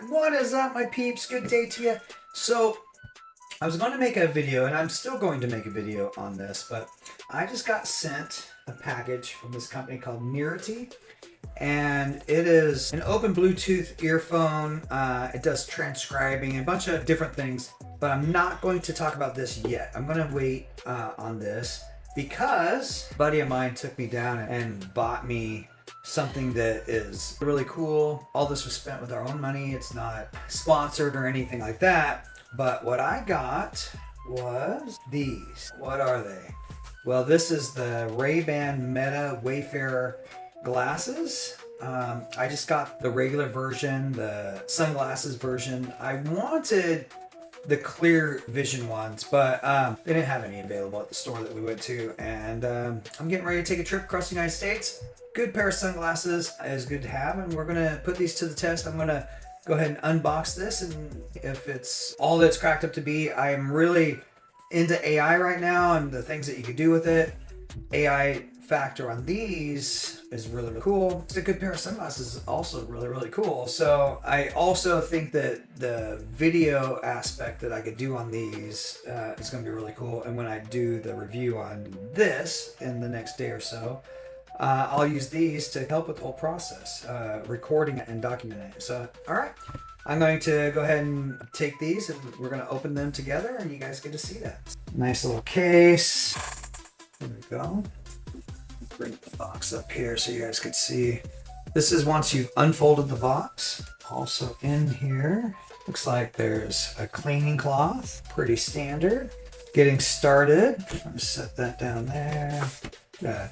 What is up, my peeps? Good day to you. So, I was going to make a video, and I'm still going to make a video on this, but I just got sent a package from this company called Nearity, and it is an open Bluetooth earphone. It does transcribing and a bunch of different things, but I'm not going to talk about this yet. I'm going to wait on this because a buddy of mine took me down and bought me something that is really cool. All this was spent with our own money. It's not sponsored or anything like that. But what I got was these. What are they? Well, this is the Ray-Ban Meta Wayfarer Glasses. I just got the regular version, the sunglasses version. I wanted the clear vision ones, but they didn't have any available at the store that we went to. And I'm getting ready to take a trip across the United States. Good pair of sunglasses is good to have, and we're gonna put these to the test. I'm gonna go ahead and unbox this, and if it's all that it's cracked up to be. I am really into AI right now and the things that you can do with it. AI factor on these is really, really cool. It's a good pair of sunglasses is also really, really cool. So I also think that the video aspect that I could do on these is going to be really cool. And when I do the review on this in the next day or so, I'll use these to help with the whole process, recording it and documenting it. So, all right, I'm going to go ahead and take these and we're going to open them together and you guys get to see that. Nice little case. There we go. Bring the box up here so you guys can see. This is once you've unfolded the box. Also in here, looks like there's a cleaning cloth, pretty standard. Getting started, I'm gonna set that down there.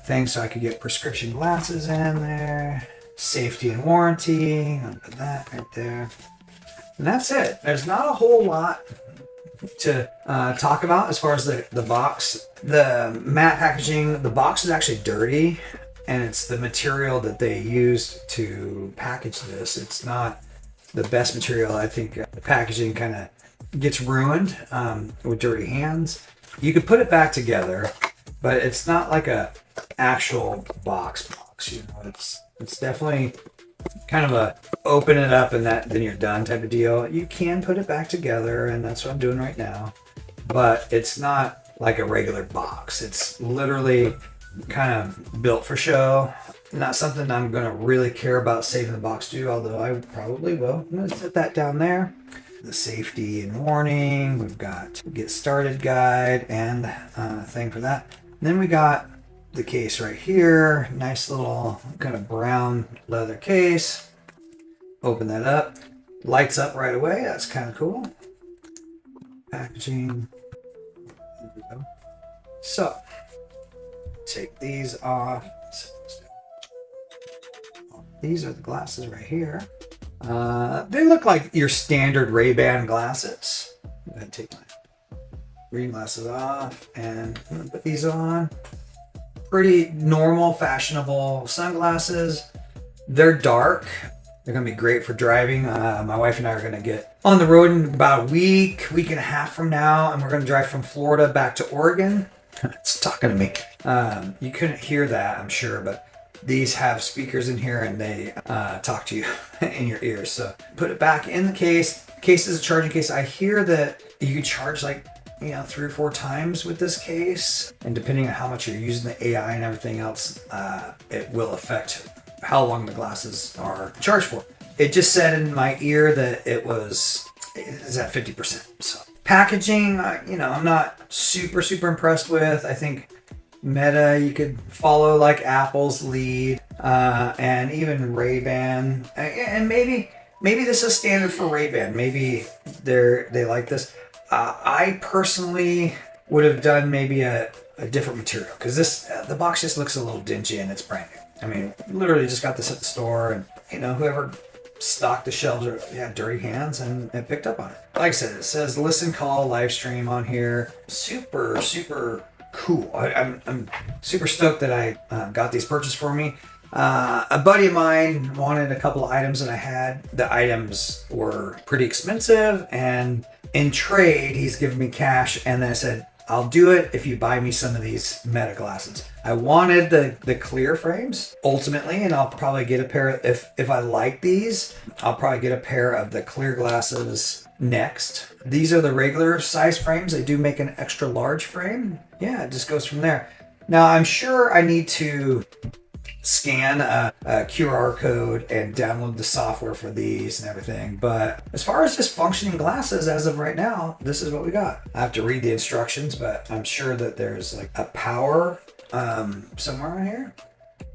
Thing so I could get prescription glasses in there. Safety and warranty, I'll put that right there. And that's it. There's not a whole lot to talk about as far as the box. The matte packaging, the box is actually dirty, and it's the material that they used to package this. It's not the best material. I think the packaging kind of gets ruined with dirty hands. You could put it back together, but it's not like a actual box, you know. It's definitely kind of a open it up and then you're done type of deal. You can put it back together, and that's what I'm doing right now, but it's not like a regular box. It's literally kind of built for show. Not something I'm gonna really care about saving the box to, although I probably will. I'm gonna set that down there. The safety and warning, we've got get started guide and thing for that. And then we got the case right here. Nice little kind of brown leather case. Open that up. Lights up right away. That's kind of cool. Packaging. There we go. So, take these off. These are the glasses right here. They look like your standard Ray-Ban glasses. I'm going to take my reading glasses off and I'm gonna put these on. Pretty normal, fashionable sunglasses. They're dark. They're going to be great for driving. My wife and I are going to get on the road in about a week and a half from now, and we're going to drive from Florida back to Oregon. It's talking to me. You couldn't hear that, I'm sure, but these have speakers in here and they talk to you in your ears. So put it back in the case. Case is a charging case. I hear that you can charge like 3 or 4 times with this case, and depending on how much you're using the AI and everything else, it will affect how long the glasses are charged for. It just said in my ear that it is at 50%. So packaging, I'm not super impressed with. I think Meta, you could follow like Apple's lead, and even Ray-Ban, and maybe this is standard for Ray-Ban. Maybe they like this. I personally would have done maybe a different material, because the box just looks a little dingy and it's brand new. I mean, literally just got this at the store, and whoever stocked the shelves had dirty hands and picked up on it. Like I said, it says listen, call, live stream on here. Super cool. I'm super stoked that I got these purchased for me. A buddy of mine wanted a couple of items that I had. The items were pretty expensive, and in trade, he's given me cash, and then I said, I'll do it if you buy me some of these Meta glasses. I wanted the clear frames ultimately, and I'll probably get a pair if I like these. I'll probably get a pair of the clear glasses next. These are the regular size frames. They do make an extra large frame. Yeah, it just goes from there. Now I'm sure I need to scan a QR code and download the software for these and everything. But as far as just functioning glasses, as of right now, this is what we got. I have to read the instructions, but I'm sure that there's like a power somewhere on here.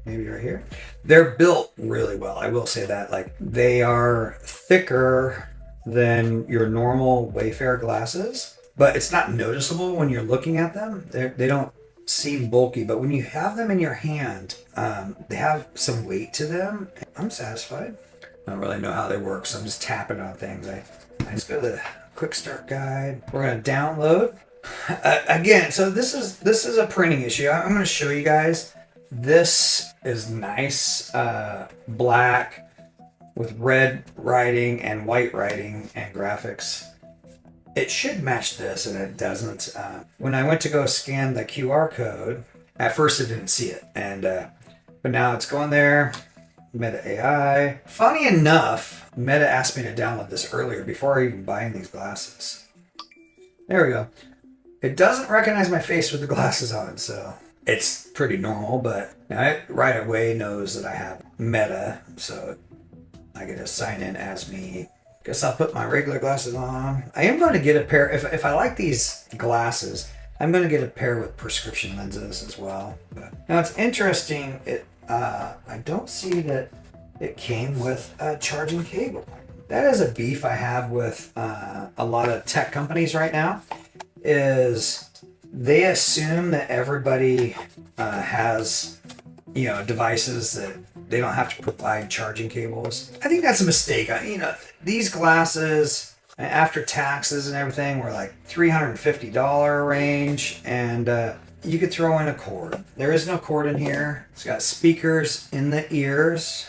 Maybe right here. They're built really well. I will say that. Like, they are thicker than your normal Wayfarer glasses, but it's not noticeable when you're looking at them. They don't seem bulky, but when you have them in your hand, they have some weight to them. I'm satisfied. I don't really know how they work, so I'm just tapping on things. I just go to the quick start guide. We're gonna download again. So this is a printing issue. I'm gonna show you guys. This is nice, black with red writing and white writing and graphics. It should match this, and it doesn't. When I went to go scan the QR code, at first it didn't see it, and but now it's going there. Meta AI. Funny enough, Meta asked me to download this earlier before even buying these glasses. There we go. It doesn't recognize my face with the glasses on, so it's pretty normal, but now it right away knows that I have Meta, so I get to sign in as me. Guess I'll put my regular glasses on. I am going to get a pair, if I like these glasses, I'm going to get a pair with prescription lenses as well. But now it's interesting, I don't see that it came with a charging cable. That is a beef I have with a lot of tech companies right now, is they assume that everybody has, devices that they don't have to provide charging cables. I think that's a mistake. These glasses, after taxes and everything, were like $350 range, and you could throw in a cord. There is no cord in here. It's got speakers in the ears,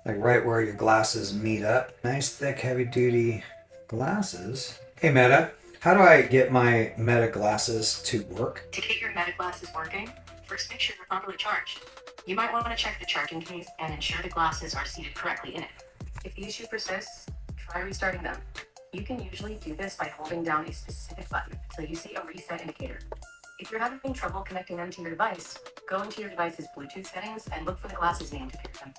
like right where your glasses meet up. Nice, thick, heavy-duty glasses. Hey, Meta, how do I get my Meta glasses to work? To get your Meta glasses working, first make sure they're properly charged. You might want to check the charging case and ensure the glasses are seated correctly in it. If the issue persists, try restarting them. You can usually do this by holding down a specific button until you see a reset indicator. If you're having trouble connecting them to your device, go into your device's Bluetooth settings and look for the glasses name to pair them.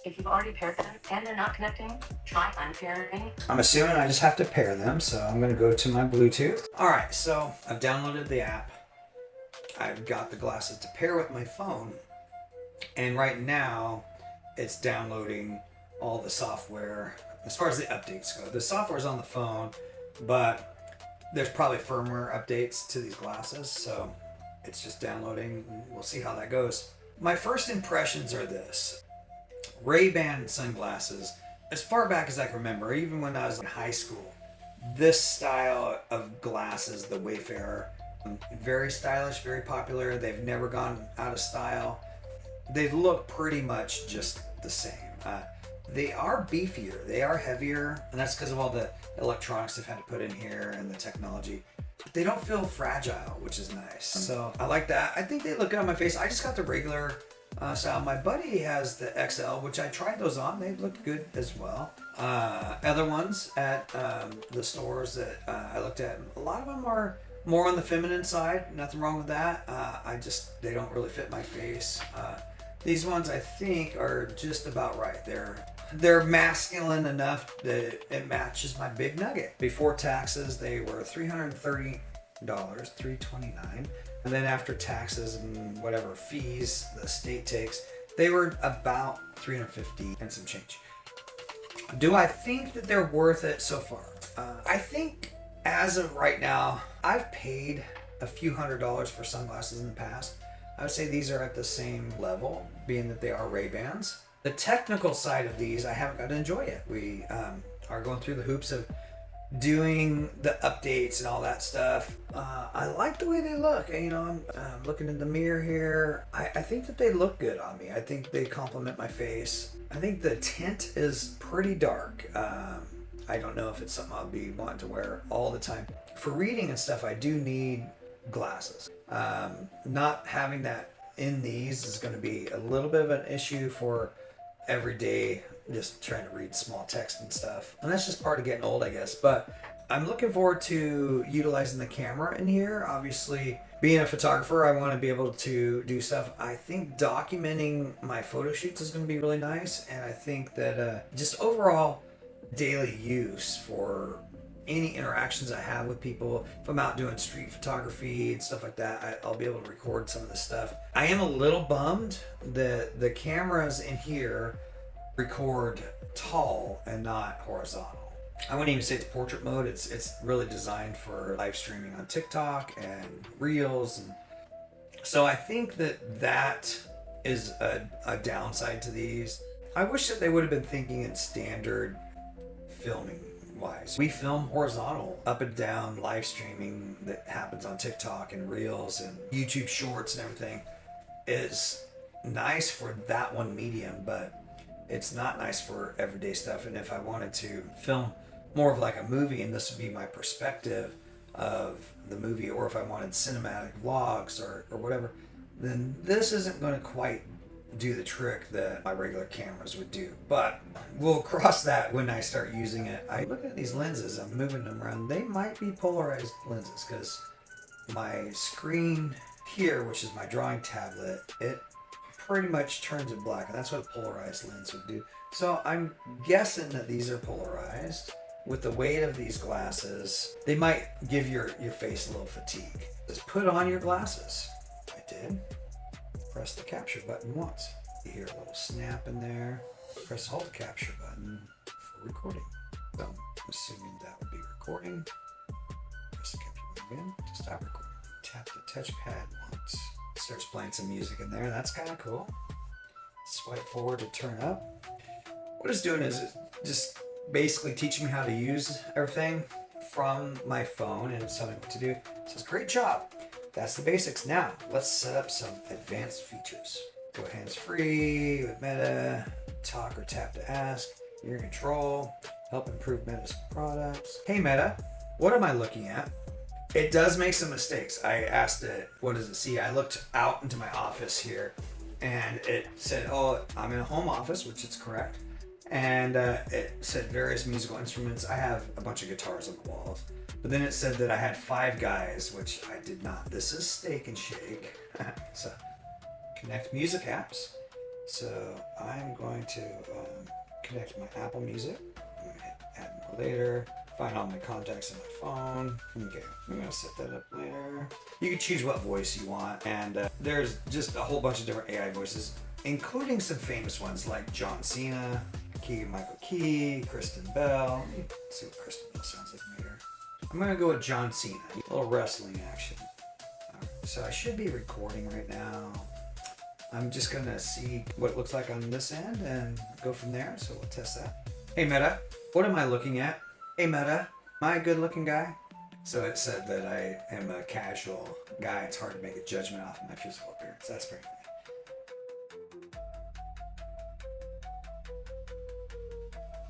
If you've already paired them and they're not connecting, try unpairing. I'm assuming I just have to pair them, so I'm going to go to my Bluetooth. All right, so I've downloaded the app. I've got the glasses to pair with my phone. And right now, it's downloading all the software. As far as the updates go, the software's on the phone, but there's probably firmware updates to these glasses, so it's just downloading. We'll see how that goes. My first impressions are this. Ray-Ban sunglasses, as far back as I can remember, even when I was in high school, this style of glasses, the Wayfarer, very stylish, very popular. They've never gone out of style. They look pretty much just the same. They are beefier, they are heavier, and that's because of all the electronics they've had to put in here and the technology. But they don't feel fragile, which is nice. So I like that. I think they look good on my face. I just got the regular style. My buddy has the XL, which I tried those on. They looked good as well. Other ones at the stores that I looked at, a lot of them are more on the feminine side. Nothing wrong with that. They don't really fit my face. These ones I think are just about right. They're masculine enough that it matches my big nugget. Before taxes, they were $330, $329. And then after taxes and whatever fees the state takes, they were about $350 and some change. Do I think that they're worth it so far? I think as of right now, I've paid a few $100s for sunglasses in the past. I would say these are at the same level, being that they are Ray-Bans. The technical side of these, I haven't got to enjoy yet. We are going through the hoops of doing the updates and all that stuff. I like the way they look. I'm looking in the mirror here. I think that they look good on me. I think they complement my face. I think the tint is pretty dark. I don't know if it's something I'll be wanting to wear all the time. For reading and stuff, I do need glasses. Not having that in these is going to be a little bit of an issue for every day, just trying to read small text and stuff. And that's just part of getting old, I guess. But I'm looking forward to utilizing the camera in here. Obviously, being a photographer, I want to be able to do stuff. I think documenting my photo shoots is going to be really nice. And I think that just overall daily use for any interactions I have with people, if I'm out doing street photography and stuff like that, I'll be able to record some of this stuff. I am a little bummed that the cameras in here record tall and not horizontal. I wouldn't even say it's portrait mode. It's really designed for live streaming on TikTok and Reels, and so I think that is a downside to these. I wish that they would have been thinking in standard filming wise. We film horizontal, up and down live streaming that happens on TikTok and Reels and YouTube Shorts and everything is nice for that one medium, but it's not nice for everyday stuff. And if I wanted to film more of like a movie, and this would be my perspective of the movie, or if I wanted cinematic vlogs or whatever, then this isn't going to quite do the trick that my regular cameras would do. But we'll cross that when I start using it. I look at these lenses, I'm moving them around. They might be polarized lenses because my screen here, which is my drawing tablet, it pretty much turns it black, and that's what a polarized lens would do. So I'm guessing that these are polarized. With the weight of these glasses, they might give your face a little fatigue. Just put on your glasses. I did. Press the capture button once. You hear a little snap in there. Press hold the capture button for recording. So I'm assuming that would be recording. Press the capture button again to stop recording. Tap the touchpad once. It starts playing some music in there. That's kind of cool. Swipe forward to turn up. What it's doing is just basically teaching me how to use everything from my phone, and it's telling me what to do. It says, great job. That's the basics. Now, let's set up some advanced features. Go hands-free with Meta, talk or tap to ask, your control, help improve Meta's products. Hey Meta, what am I looking at? It does make some mistakes. I asked it, what does it see? I looked out into my office here, and it said, oh, I'm in a home office, which is correct. And it said various musical instruments. I have a bunch of guitars on the walls. But then it said that I had 5 guys, which I did not. This is Steak and Shake. So, connect music apps. So, I'm going to connect my Apple Music. I'm going to hit add more later. Find all my contacts in my phone. Okay, I'm going to set that up later. You can choose what voice you want. And there's just a whole bunch of different AI voices, including some famous ones like John Cena, Michael Key, Kristen Bell. Let's see what Kristen Bell sounds like later. I'm gonna go with John Cena. A little wrestling action. Right, so I should be recording right now. I'm just gonna see what it looks like on this end and go from there. So we'll test that. Hey Meta, what am I looking at? Hey Meta, am I a good looking guy? So it said that I am a casual guy. It's hard to make a judgment off of my physical appearance. That's pretty nice.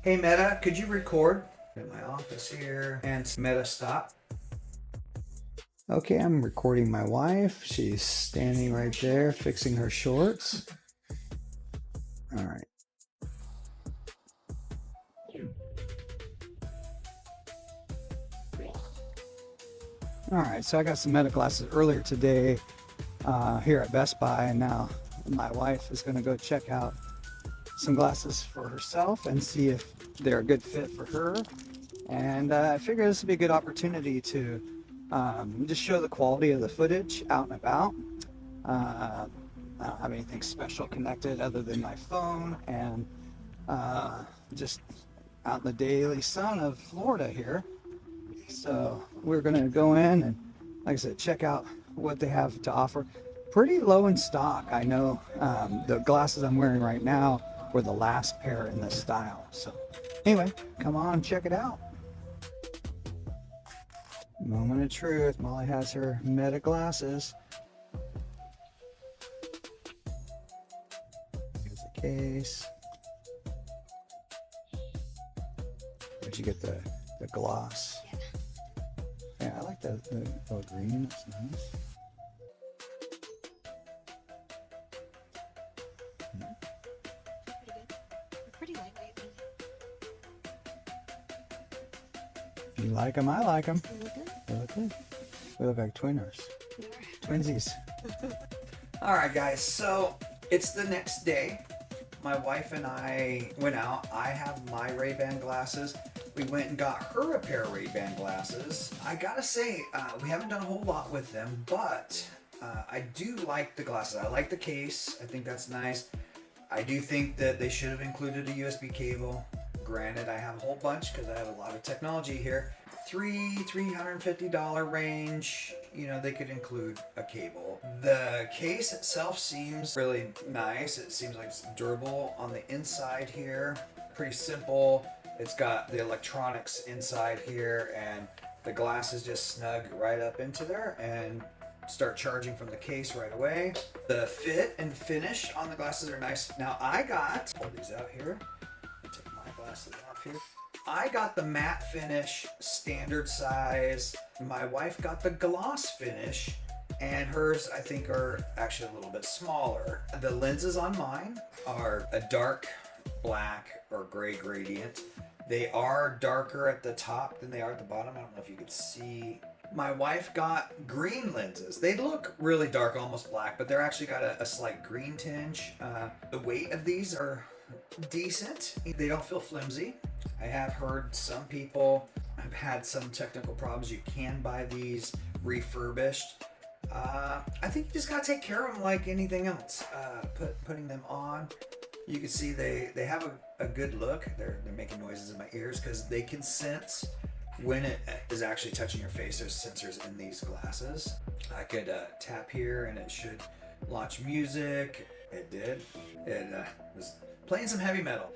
Hey Meta, could you record? In my office here, and Meta stop. Okay, I'm recording my wife. She's standing right there fixing her shorts. All right. All right, so I got some Meta glasses earlier today here at Best Buy, and now my wife is going to go check out some glasses for herself and see if they're a good fit for her. And I figure this would be a good opportunity to just show the quality of the footage out and about. I don't have anything special connected other than my phone, and just out in the daily sun of Florida here. So we're gonna go in and, like I said, check out what they have to offer. Pretty low in stock. I know the glasses I'm wearing right now were the last pair in this style. So anyway, come on, check it out. Moment of truth. Molly has her Meta glasses. Here's the case. Where'd you get the gloss? Yeah, I like the green. It's nice. Pretty good. They're pretty lightweight. If you like them, I like them. They look good. They look good. We look like twinners. They are. Twinsies. All right, guys. So it's the next day. My wife and I went out. I have my Ray-Ban glasses. We went and got her a pair of Ray-Ban glasses. I gotta say, we haven't done a whole lot with them, but I do like the glasses. I like the case. I think that's nice. I do think that they should have included a USB cable. Granted, I have a whole bunch because I have a lot of technology here. $350 range, you know, they could include a cable. The case itself seems really nice. It seems like it's durable on the inside here. Pretty simple. It's got the electronics inside here, and the glasses just snug right up into there and start charging from the case right away. The fit and finish on the glasses are nice. Now I got, hold these out here. Take my glasses off here. I got the matte finish standard size. My wife got the gloss finish, and hers I think are actually a little bit smaller. The lenses on mine are a dark black or gray gradient. They are darker at the top than they are at the bottom. I don't know if you could see. My wife got green lenses. They look really dark, almost black, but they're actually got a slight green tinge. The weight of these are decent. They don't feel flimsy. I have heard some people have had some technical problems. You can buy these refurbished. I think you just gotta take care of them like anything else. Putting them on, you can see they have a good look. They're making noises in my ears because they can sense when it is actually touching your face. There's sensors in these glasses. I could tap here and it should launch music. It did. It was playing some heavy metal.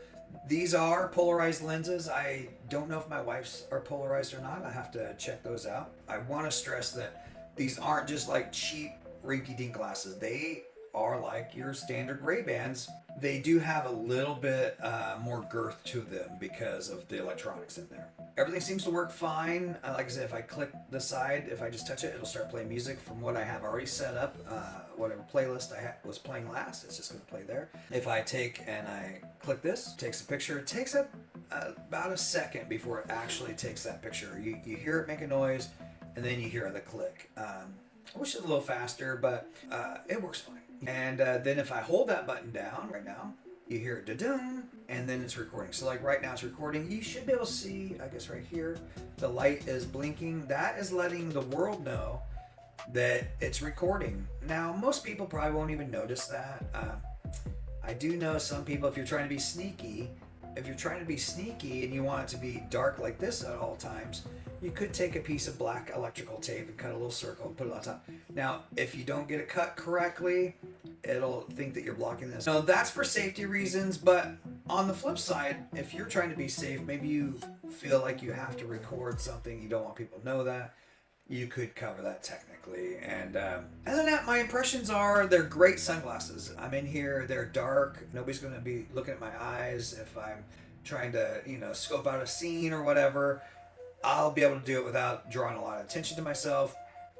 These are polarized lenses. I don't know if my wife's are polarized or not. I have to check those out. I want to stress that these aren't just like cheap rinky-dink glasses. They are like your standard Ray-Bans. They do have a little bit more girth to them because of the electronics in there. Everything seems to work fine. Like I said, if I click the side, if I just touch it, it'll start playing music from what I have already set up. Whatever playlist I was playing last, it's just going to play there. If I take and I click this, it takes a picture. It takes about a second before it actually takes that picture. You hear it make a noise, and then you hear the click. I wish it was a little faster, but it works fine. And then if I hold that button down right now, you hear it da-doom, and then it's recording. So like right now it's recording. You should be able to see, I guess right here, the light is blinking. That is letting the world know that it's recording. Now, most people probably won't even notice that. I do know some people, if you're trying to be sneaky and you want it to be dark like this at all times, you could take a piece of black electrical tape and cut a little circle and put it on top. Now, if you don't get it cut correctly, it'll think that you're blocking this. Now, that's for safety reasons, but on the flip side, if you're trying to be safe, maybe you feel like you have to record something, you don't want people to know that, you could cover that technically. And other than that, my impressions are they're great sunglasses. I'm in here, they're dark. Nobody's going to be looking at my eyes if I'm trying to, scope out a scene or whatever. I'll be able to do it without drawing a lot of attention to myself.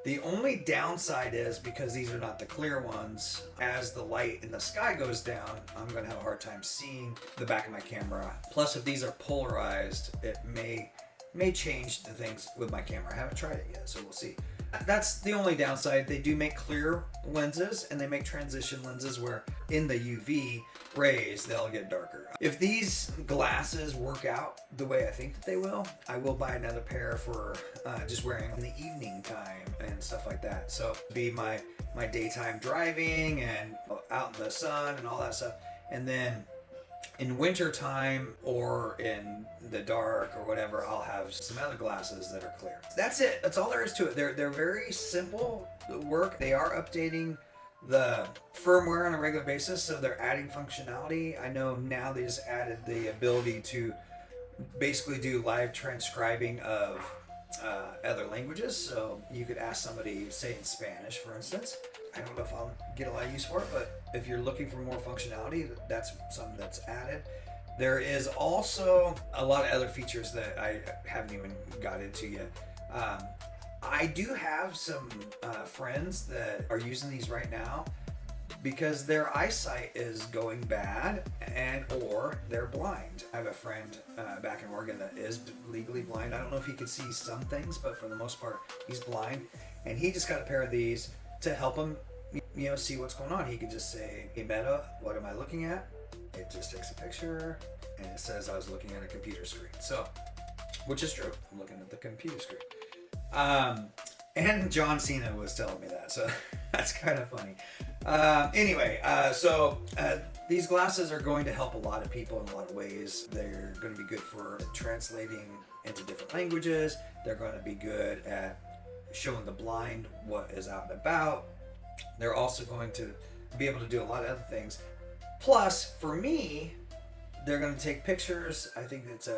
The only downside is because these are not the clear ones, as the light in the sky goes down, I'm going to have a hard time seeing the back of my camera. Plus, if these are polarized, it may change the things with my camera. I haven't tried it yet, so we'll see. That's the only downside. They do make clear lenses and they make transition lenses where in the UV rays they'll get darker. If these glasses work out the way I think that they will, I will buy another pair for just wearing in the evening time and stuff like that. So be my daytime driving and out in the sun and all that stuff. And then in winter time or in the dark or whatever, I'll have some other glasses that are clear. That's it. That's all there is to it. They're very simple to work. They are updating the firmware on a regular basis, so they're adding functionality. I know now they just added the ability to basically do live transcribing of other languages. So you could ask somebody, say in Spanish, for instance. I don't know if I'll get a lot of use for it, but if you're looking for more functionality, that's something that's added. There is also a lot of other features that I haven't even got into yet. I do have some friends that are using these right now because their eyesight is going bad and or they're blind. I have a friend back in Oregon that is legally blind. I don't know if he can see some things, but for the most part, he's blind. And he just got a pair of these to help him, see what's going on. He could just say, "Hey Meta, what am I looking at?" It just takes a picture and it says I was looking at a computer screen. So, which is true. I'm looking at the computer screen. And John Cena was telling me that, so that's kind of funny. These glasses are going to help a lot of people in a lot of ways. They're going to be good for translating into different languages. They're going to be good at showing the blind what is out and about. They're also going to be able to do a lot of other things. Plus, for me, they're going to take pictures. I think it's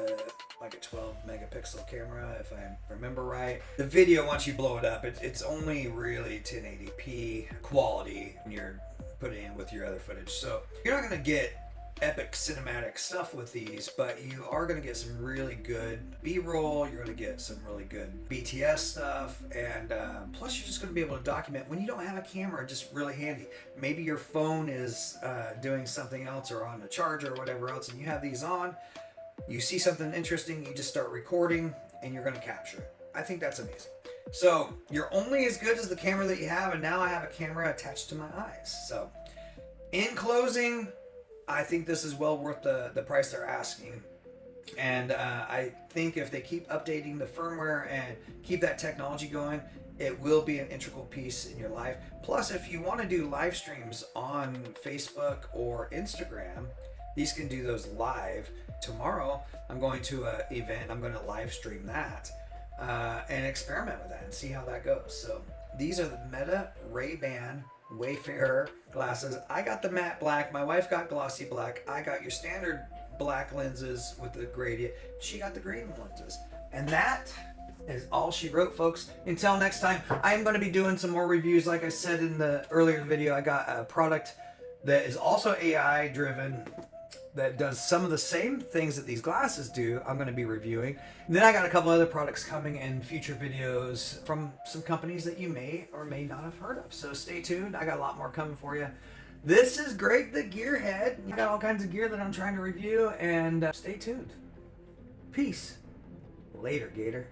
like a 12 megapixel camera, if I remember right. The video, once you blow it up, it's only really 1080p quality when you're putting in with your other footage. So you're not going to get epic cinematic stuff with these, but you are going to get some really good B-roll. You're going to get some really good BTS stuff, and plus you're just going to be able to document when you don't have a camera. Just really handy. Maybe your phone is doing something else or on a charger or whatever else, and you have these on. You see something interesting, you just start recording, and you're going to capture it. I think that's amazing. So you're only as good as the camera that you have, and now I have a camera attached to my eyes. So in closing, I think this is well worth the price they're asking. And I think if they keep updating the firmware and keep that technology going, it will be an integral piece in your life. Plus, if you want to do live streams on Facebook or Instagram, these can do those live. Tomorrow, I'm going to an event. I'm going to live stream that and experiment with that and see how that goes. So these are the Meta Rayban Wayfarer glasses. I got the matte black. My wife got glossy black. I got your standard black lenses with the gradient. She got the green lenses. And that is all she wrote, folks. Until next time, I'm going to be doing some more reviews. Like I said in the earlier video, I got a product that is also AI driven that does some of the same things that these glasses do. I'm going to be reviewing. And then I got a couple other products coming in future videos from some companies that you may or may not have heard of. So stay tuned. I got a lot more coming for you. This is Greg the Gearhead. I got all kinds of gear that I'm trying to review, and stay tuned. Peace. Later, Gator.